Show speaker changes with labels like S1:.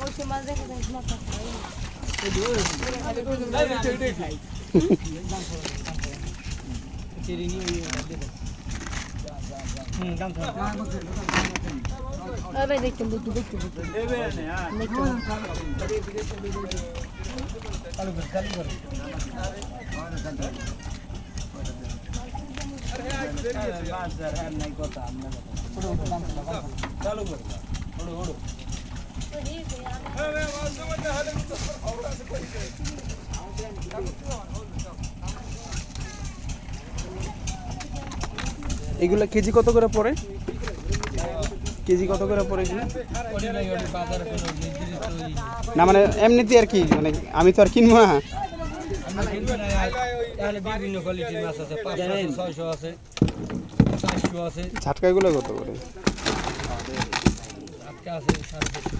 S1: ওই সময় দেখে মাথা খাই ভাই দেখতে
S2: এগুলা কেজি কত করে পড়ে? কেজি কত করে পড়ে এগুলো? না মানে এমনিতে আর কি, মানে আমি তো আর কিনবো না।
S3: বিভিন্ন কোয়ালিটির মাছ আছে, 500 আছে, 600 আছে, 400 আছে।
S2: ঝাটকাগুলো কত করে?
S3: আজকে আছে 450।